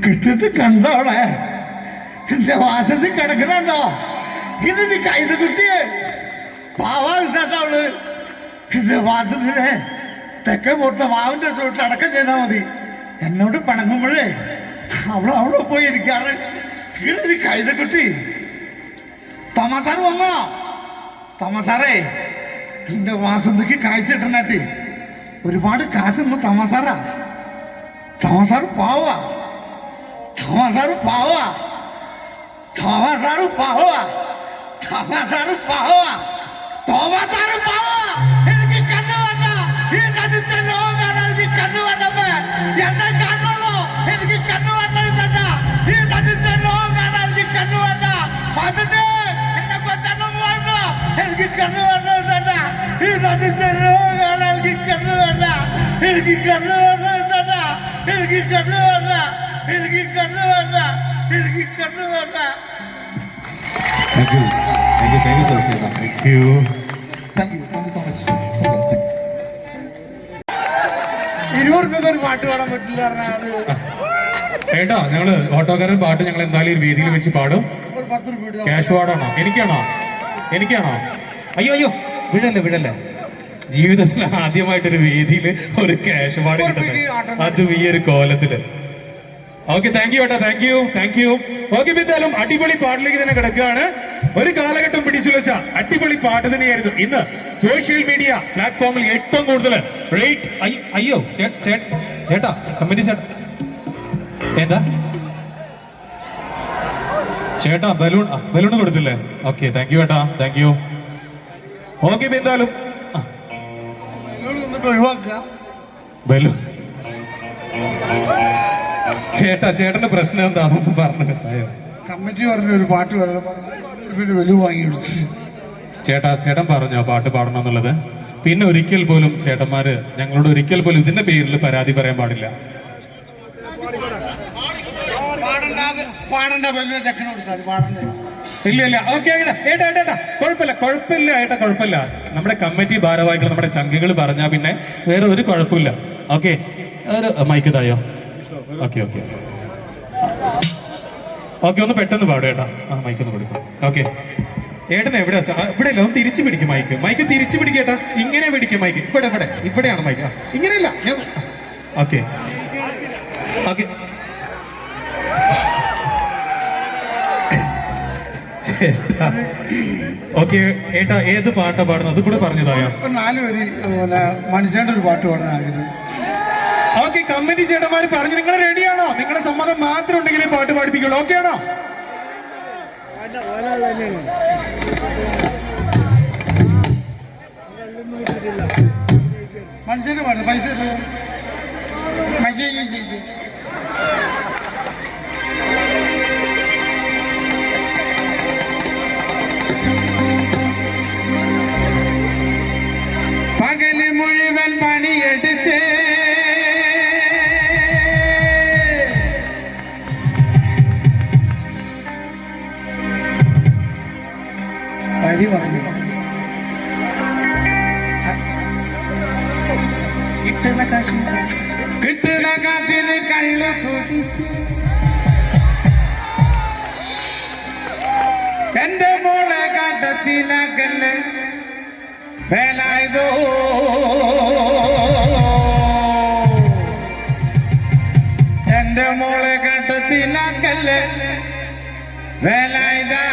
കിട്ടിട്ട് കണ്ടോളെ എന്റെ വാസത്തിൽ കിടക്കണുണ്ടോ? ഇത് നീ കൈത് കുട്ടിയെ പാവാട്ടവള് എന്റെ വാസത്തിനെ തെക്കേ പൊട്ട മാവിന്റെ ചോട്ട് അടക്കം ചെയ്താൽ മതി. എന്നോട് പിണങ്ങുമ്പോഴേ അവളവിടെ പോയി ഇരിക്കാറ്. നീ കൈത കുട്ടി തമാസാറ് വന്നോ? തമാസാറേ എന്റെ വാസന്തിക്ക് കാഴ്ച ഇട്ടനാട്ടി ഒരുപാട് കാശൊന്നും തമാസാറാ. തമാസാറ് പാവാ, തമാസാറ് പാവാ, തമാസാറ് പാവാ, തമാസാറ് പാവാ, തമാസാറ് പാവാ. എനിക്ക് കണ്ണു വേണ്ട, ഈ നദിത്തെ ലോകം കാണാൻ എനിക്ക് കണ്ണു വേണ്ടപ്പേ. എന്നെ കാണുള്ളൂ, എനിക്ക് കണ്ണു വേണ്ടത് തന്നെ. ഈ നദിത്തെ ലോകം കാണാൻ എനിക്ക് കണ്ണു വേണ്ട. അതിന്റെ എന്നെ കൊച്ചു വേണ്ട, എനിക്ക് കണ്ണു വേണ്ടത് തന്നെ. ഈ നദിത്തെ ലോകം കാണാൻ എനിക്ക് കണ്ണു വേണ്ട, എനിക്ക് കണ്ണു വേണ്ടത് തന്നെ. എനിക്ക് കണ്ണു വേണ്ട, എനിക്ക് കണ്ണു വേണ്ട, എനിക്ക് കണ്ണു വേണ്ട. Thank you. Thank you. Thank you so much. Thank you. Thank you. Thank you so much. ₹20 ഒരു പാട്ട് പാടാൻ പറ്റില്ല ഏട്ടാ ഞങ്ങള് ഓട്ടോക്കാരൻ പാട്ട് ഞങ്ങൾ എന്തായാലും ഒരു വേദിയിൽ വെച്ച് പാടും. ഒരു 10 രൂപ ക്യാഷ് പാടാണോ? എനിക്കാണോ? അയ്യോ അയ്യോ വിടല്ലേ. ജീവിതത്തിൽ ആദ്യമായിട്ടൊരു വേദിയിൽ ഒരു ക്യാഷ് പാട് കിട്ടുന്നത്, അതും ഈ ഒരു കോലത്തില്. ഓക്കെ, താങ്ക് യു ഏട്ടാ, താങ്ക് യു. ഓക്കെ, എന്തായാലും അടിപൊളി പാട്ടിലേക്ക് തന്നെ കിടക്കുകയാണ്. ഒരു കാലഘട്ടം പിടിച്ചു വെച്ച അടിപൊളി പാട്ട് തന്നെയായിരുന്നു ഇന്ന് സോഷ്യൽ മീഡിയ പ്ലാറ്റ്ഫോമിൽ ഏറ്റവും കൂടുതൽ റേറ്റ്. അയ്യോ ചേട്ടാ കമ്മിറ്റി എന്താ ചേട്ടാ ബലൂൺ കൊടുത്തില്ലേ? ഓക്കെ, താങ്ക് യു ഏട്ടാ, താങ്ക് യു. ഓക്കെ, എന്തായാലും ഒഴിവാക്കുക. ബലൂൺ ചേട്ടന്റെ പ്രശ്നം എന്താ അതൊന്നും പറഞ്ഞു. കമ്മിറ്റി പറഞ്ഞ ഒരു പാട്ട് വില വാങ്ങി കൊടുത്തു. ചേട്ടൻ പറഞ്ഞോ പാട്ട് പാടണം എന്നുള്ളത്? പിന്നെ ഒരിക്കൽ പോലും ചേട്ടന്മാര് ഞങ്ങളോട് ഒരിക്കൽ പോലും ഇതിന്റെ പേരിൽ പരാതി പറയാൻ പാടില്ല. ഇല്ല ഓക്കെ, ഏട്ടാ കുഴപ്പമില്ല. നമ്മുടെ കമ്മിറ്റി ഭാരവാഹികൾ നമ്മുടെ ചങ്കുകൾ പറഞ്ഞാ പിന്നെ വേറെ ഒരു കുഴപ്പമില്ല. ഓക്കെ, ഒരു മൈക്ക് തായോ? ഓക്കെ, ഒന്ന് പെട്ടെന്ന് പാടും ഏട്ടാ. മൈക്ക് ഒന്ന് കൊടുക്കും. ഓക്കെ, ഏട്ടൻ എവിടെയാ? ഇവിടെ അല്ല, ഒന്ന് തിരിച്ചു പിടിക്കും മൈക്ക് തിരിച്ചു പിടിക്കേട്ടാ. ഇങ്ങനെ പിടിക്കും മൈക്ക്. ഇവിടെയാണ് മൈക്ക്. ഇങ്ങനെയല്ല. ഓക്കെ ഓക്കെ ഏട്ടാ, ഏത് പാട്ടാ പാടുന്നത് അത് കൂടെ പറഞ്ഞതായോ? 4 വരി മനുഷ്യന്റെ ഒരു പാട്ട് പാടാൻ ആഗ്രഹം. ഓക്കെ, കമ്മിറ്റി ചേട്ടന്മാര് പറഞ്ഞു നിങ്ങൾ റെഡിയാണോ? നിങ്ങളെ സമ്മതം മാത്രം ഉണ്ടെങ്കിൽ പാട്ട് പാടിപ്പിക്കുള്ളൂ. ഓക്കെ ആണോ? മനുഷ്യന്റെ പാട്ട് പൈസ പകല് മുഴുവൻ പണിയെടുത്ത് വരി പറഞ്ഞു കിട്ടണ കാശിന് കള്ളു കുടിച്ച് എന്റെ മോളെ കാട്ടത്തിലാക്കല് വേലായതോ. എന്റെ മോളെ കാട്ടത്തിലാക്കല് വേലായതാ.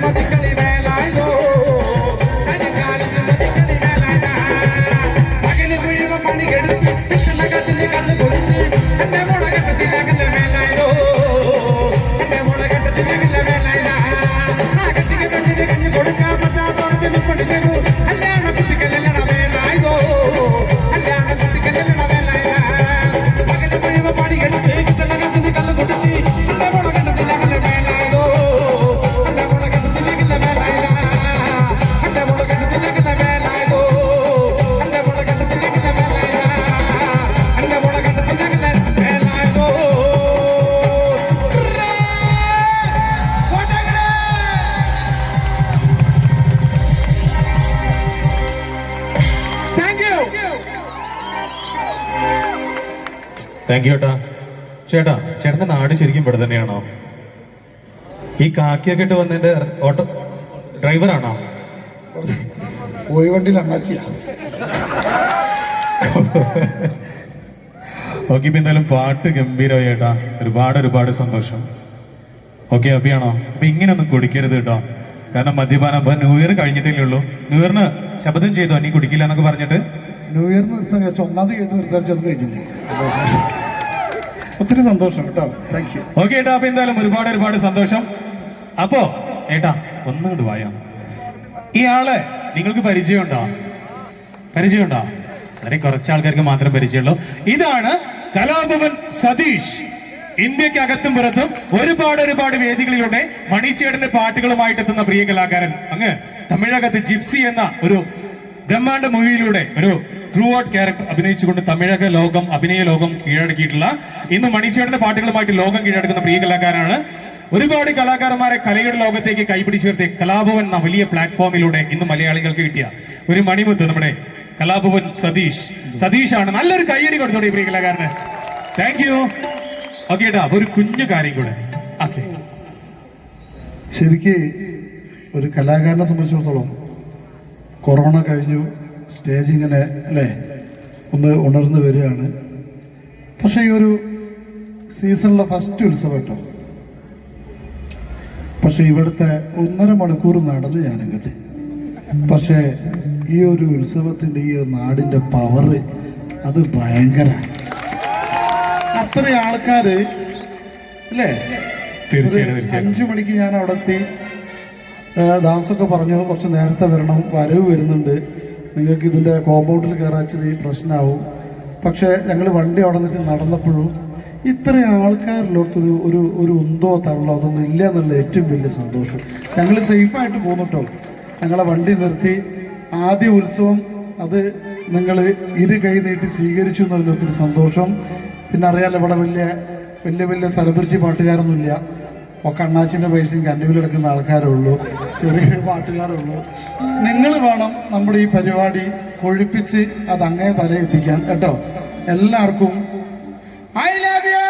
മതിക്കളി വേലായോ കരിങ്കാലിന് മതിക്കളി വേലായ പകല് മുഴുവൻ പണിയെടുത്ത് കൃഷ്ണകത്തിന് കണ്ണു കൊടുത്ത് എന്റെ മുളകെട്ടത്തിനകലെ വേലായോ എന്റെ മുളകെട്ടത്തിനകലെ വേലായ ആ കെട്ടിക്ക് പെണ്ണിന് കഞ്ഞു കൊടുക്കാൻ പറ്റാത്തവർക്ക് പണിതരൂ കല്യാണ കുട്ടിക്കല്ലട വേലായോ കല്യാണ കുട്ടിക്കല്ലട വേലായ പകല് മുഴുവൻ പണിയെടുത്ത് കൃഷ്ണകത്തിന് കണ്ണു കൊടുത്ത് എന്റെ മുളകെട്ടത്തിനകലെ വേലായോ എന്റെ മുളകെട്ടത്തിനകലെ വേലായ എന്റെ മുളകെട്ടത്തിനകലെ വേലായോ എന്റെ മുളകെട്ടത്തിനകലെ വേലായ എന്റെ മുളകെട്ടത്തിനകലെ വേലായോ താങ്ക് യു താങ്ക് യു ചേട്ടാ ചേട്ടന്റെ നാട് ശരിക്കും ഇവിടെ തന്നെയാണോ? ഈ കാക്കിയൊക്കെ ഇട്ട് വന്നതിന്റെ ഓട്ടോ ഡ്രൈവറാണോ? പോയി വണ്ടിയിൽ അണ്ണാച്ചിയാ ഓക്കെ, ഇപ്പൊ എന്തായാലും പാട്ട് ഗംഭീരമായി ചേട്ടാ. ഒരുപാട് സന്തോഷം. ഓക്കെ, ഹാപ്പിയാണോ? അപ്പൊ ഇങ്ങനെ ഒന്നും കുടിക്കരുത് കേട്ടോ, കാരണം മദ്യപാനം ഇപ്പൊ ന്യൂ ഇയർ കഴിഞ്ഞിട്ടല്ലേ ഉള്ളൂ. ന്യൂ ഇയറിന് ശബ്ദം ചെയ്തോ നീ കുടിക്കില്ല എന്നൊക്കെ പറഞ്ഞിട്ട്? ന്യൂ ഇയർ നിർത്താൻ വെച്ചാൽ ഒന്നാമത് കേട്ട് നിർത്താൻ വെച്ചാൽ അത് കഴിഞ്ഞില്ലേ. ഒത്തിരി സന്തോഷം കേട്ടോ. Thank you. ഓക്കെ ഏട്ടാ, അപ്പൊ എന്തായാലും ഒരുപാട് സന്തോഷം. അപ്പോ ഏട്ടാ ഒന്നുകൊണ്ട് വായോ. ഈ ആളെ നിങ്ങൾക്ക് പരിചയമുണ്ടോ? വളരെ കുറച്ച് ആൾക്കാർക്ക് മാത്രം പരിചയമുള്ളൂ. ഇതാണ് കലാഭവൻ സതീഷ്. ഇന്ത്യക്കകത്തും പുറത്തും ഒരുപാട് വേദികളിലൂടെ മണിച്ചേട്ടന്റെ പാട്ടുകളുമായിട്ട് എത്തുന്ന പ്രിയ കലാകാരൻ. അങ്ങ് തമിഴകത്ത് ജിപ്സി എന്ന ഒരു ബ്രഹ്മാണ്ഡ മൂവിയിലൂടെ ഒരു ത്രൂ ഔട്ട് ക്യാരക്ടർ അഭിനയിച്ചുകൊണ്ട് തമിഴക ലോകം, അഭിനയ ലോകം കീഴടക്കിയിട്ടുള്ള, ഇന്ന് മണിച്ചേട്ടന്റെ പാട്ടുകളുമായിട്ട് ലോകം കീഴടക്കുന്ന പ്രിയ കലാകാരനാണ്. ഒരുപാട് കലാകാരന്മാരെ കലയുടെ ലോകത്തേക്ക് കൈപിടിച്ചുയർത്തിയ കലാഭവൻ എന്ന വലിയ പ്ലാറ്റ്ഫോമിലൂടെ ഇന്ന് മലയാളികൾക്ക് കിട്ടിയ ഒരു മണിമുത്ത് നമ്മുടെ കലാഭവൻ സതീഷാണ്. നല്ലൊരു കയ്യടി കൊടുത്തോടെ പ്രിയ കലാകാരന്. Thank you. ഓക്കെ ഏട്ടാ, അപ്പൊ ഒരു കുഞ്ഞു കാര്യം കൂടെ. ഓക്കെ, ശരിക്ക് ഒരു കലാകാരനെ സംബന്ധിച്ചിടത്തോളം കൊറോണ കഴിഞ്ഞു, സ്റ്റേജ് ഇങ്ങനെ അല്ലേ ഒന്ന് ഉണർന്നു വരികയാണ്. പക്ഷേ ഈ ഒരു സീസണിലെ ഫസ്റ്റ് ഉത്സവം കേട്ടോ. പക്ഷെ ഇവിടുത്തെ 1.5 മണിക്കൂർ നടന്ന് ഞാനും കേട്ടെ. പക്ഷേ ഈ ഒരു ഉത്സവത്തിൻ്റെ ഈ നാടിൻ്റെ പവറ് അത് ഭയങ്കര. അത്ര ആൾക്കാര് അല്ലേ. 5 മണിക്ക് ഞാൻ അവിടെ എത്തി. ദാസൊക്കെ പറഞ്ഞു കുറച്ച് നേരത്തെ വരണം, വരവ് വരുന്നുണ്ട്, നിങ്ങൾക്ക് ഇതിൻ്റെ കോമ്പൗണ്ടിൽ കയറാച്ചത് പ്രശ്നമാവും. പക്ഷേ ഞങ്ങൾ വണ്ടി അവിടെ നിന്ന് നടന്നപ്പോഴും ഇത്ര ആൾക്കാരിലോട്ടത് ഒരു ഉന്തോ തള്ളോ അതൊന്നും ഇല്ല എന്നുള്ള ഏറ്റവും വലിയ സന്തോഷം. ഞങ്ങൾ സേഫായിട്ട് പോന്നിട്ടോ. ഞങ്ങളെ വണ്ടി നിർത്തി ആദ്യ ഉത്സവം അത് നിങ്ങൾ ഇരു കൈ നീട്ടി സ്വീകരിച്ചു എന്നതിൽ ഒത്തിരി സന്തോഷം. പിന്നെ അറിയാലോ ഇവിടെ വലിയ സെലിബ്രിറ്റി പാട്ടുകാരൊന്നുമില്ല. ഒക്കെ അണ്ണാച്ചിൻ്റെ പൈസയും കന്നുവിലെടുക്കുന്ന ആൾക്കാരേ ഉള്ളൂ, ചെറിയ പാട്ടുകാരേ ഉള്ളൂ. നിങ്ങൾ വേണം നമ്മുടെ ഈ പരിപാടി കൊഴുപ്പിച്ച് അത് അങ്ങേ തലയെത്തിക്കാൻ കേട്ടോ. എല്ലാവർക്കും I love you.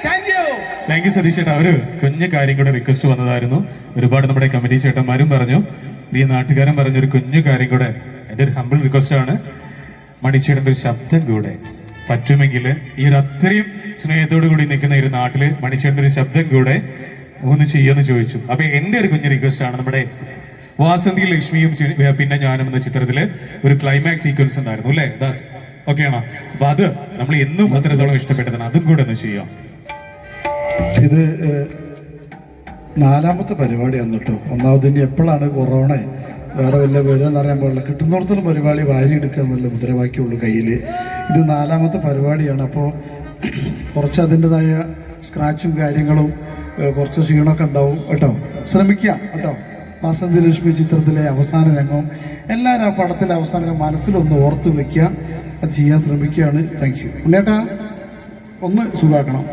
Thank you. Thank you Satheesh ചേട്ടാ. ഒരു കുഞ്ഞു കാര്യം കൂടെ റിക്വസ്റ്റ് വന്നതായിരുന്നു. ഒരുപാട് നമ്മുടെ കമ്മിറ്റി ചേട്ടന്മാരും പറഞ്ഞു, പ്രിയ നാട്ടുകാരൻ പറഞ്ഞു ഒരു കുഞ്ഞു കാര്യം കൂടെ. എൻ്റെ ഒരു ഹമ്പിൾ റിക്വസ്റ്റ് ആണ്, മണിച്ചേട്ടൻ്റെ ഒരു ശബ്ദം കൂടെ പറ്റുമെങ്കിൽ ഈ ഒരു അത്രയും സ്നേഹത്തോടു കൂടി നിൽക്കുന്ന ഒരു നാട്ടില് മണിച്ചേട്ടൻ്റെ ഒരു ശബ്ദം കൂടെ ഒന്ന് ചെയ്യുമെന്ന് ചോദിച്ചു. അപ്പൊ എൻ്റെ ഒരു കുഞ്ഞു റിക്വസ്റ്റ് ആണ്, നമ്മുടെ വാസന്തി ലക്ഷ്മിയും പിന്നെ ഞാനും എന്ന ചിത്രത്തില് ഒരു ക്ലൈമാക്സ് സീക്വൻസ് ഉണ്ടായിരുന്നു അല്ലേ ദാസ്? ഓക്കെ ആണോ? അപ്പൊ അത് നമ്മൾ എന്നും അത്രത്തോളം ഇഷ്ടപ്പെട്ടതാണ്, അതും കൂടെ ഒന്ന് ചെയ്യാം. ഇത് 4ാമത്തെ പരിപാടിയാണ് കേട്ടോ. ഒന്നാമത് ഇനി എപ്പോഴാണ് കൊറോണ വേറെ വല്ല വരുമെന്ന് അറിയാൻ പാടില്ല. കിട്ടുന്നിടത്തോളം പരിപാടി വാരിയെടുക്കുക എന്നല്ല മുദ്രാവാക്യമുള്ളൂ കയ്യിൽ. ഇത് 4ാമത്തെ പരിപാടിയാണ്. അപ്പോൾ കുറച്ച് അതിൻ്റെതായ സ്ക്രാച്ചും കാര്യങ്ങളും കുറച്ച് ക്ഷീണമൊക്കെ ഉണ്ടാവും കേട്ടോ. ശ്രമിക്കാം കേട്ടോ. വാസന്തി ലക്ഷ്മി ചിത്രത്തിലെ അവസാന രംഗം എല്ലാവരും ആ പടത്തിലെ അവസാനം മനസ്സിലൊന്ന് ഓർത്ത് വയ്ക്കുക, അത് ചെയ്യാൻ ശ്രമിക്കുകയാണ്. Thank you. ഉണ്ണേട്ടാ ഒന്ന് സുഖാക്കണം.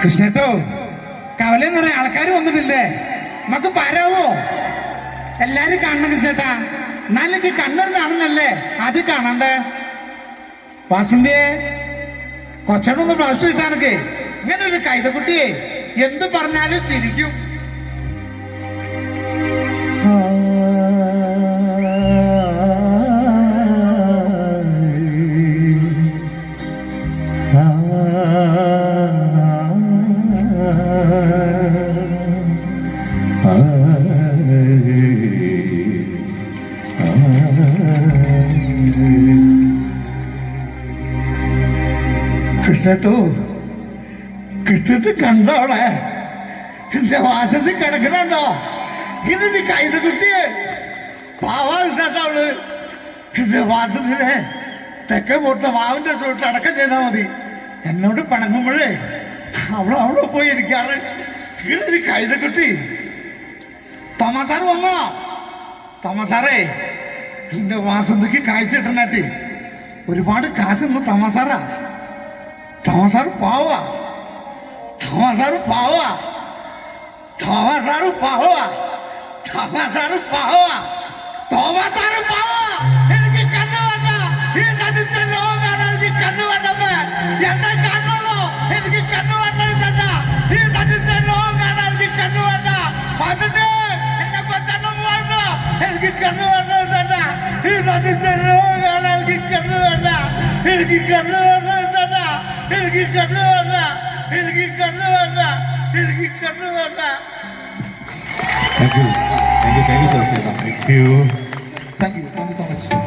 കൃഷ്ണേട്ടോ, കവലയെന്ന് പറയാൻ ആൾക്കാർ വന്നിട്ടില്ലേ? നമുക്ക് പരവോ? എല്ലാരും കാണണം കൃഷ്ണേട്ടാ. എന്നാലും കണ്ണൂർ കാണുന്നല്ലേ അത് കാണണ്ടേ? വാസന്തിയെ കൊച്ചടൊന്ന് ബ്ലൗസ് ഇട്ടാനൊക്കെ ഇങ്ങനെ ഒരു കൈതക്കുട്ടിയെ എന്ത് പറഞ്ഞാലും ചിരിക്കും. കൃഷ്ണട്ടു കൃഷ്ണട്ട് കണ്ടോളെ എന്റെ വാസത്തിൽ കിടക്കണുണ്ടോ? ഇത് നീ കൈത് കുട്ടിയെ പാവാട്ടവള് എന്റെ വാസത്തിനെ തെക്കേ പൊട്ട മാവിന്റെ ചുവട്ട് അടക്കം ചെയ്താൽ മതി. എന്നോട് പിണങ്ങുമ്പോഴേ അവിടെ പോയി ഇരിക്കാറ്. ഇങ്ങനെ കൈത കുട്ടി തോമസാറ് വന്നോ? തോമസാറേ എന്റെ വാസന്തിക്ക് കാഴ്ച കിട്ടണാട്ടി ഒരുപാട് കാശൊന്നും തോമസാറാ. തോമസാറ് പാവാ, തോമസാറ് പാവാ, തോമസാറ് പാവാ, തോമസാറ് പാവാ, തോമസാറ് പാവാ. എനിക്ക് കണ്ണു വേണ്ട, ഈ നദിച്ച ലോകം കാണാൻ എനിക്ക് കണ്ണു വേണ്ടപ്പേ. എന്നെ കണ്ണുള്ളൂ, എനിക്ക് കണ്ണു വേണ്ട. തന്നെ ഈ നദിച്ച ലോകം കാണാൻ എനിക്ക് കണ്ണു വേണ്ട. അതിന് എന്നെ കൊച്ചണ്ണം വേണ്ട, എനിക്ക് കണ്ണു വേണ്ട. തന്നെ ഈ നദിച്ച ലോകം കാണാൻ എനിക്ക് കണ്ണു വേണ്ട, എനിക്ക് കണ്ണു വേണ്ട. തന്നെ എനിക്ക് കണ്ണു വേണ്ട, എനിക്ക് കണ്ണു വേണ്ട, എനിക്ക് കണ്ണു വേണ്ട. Thank you so much. Thank you so much.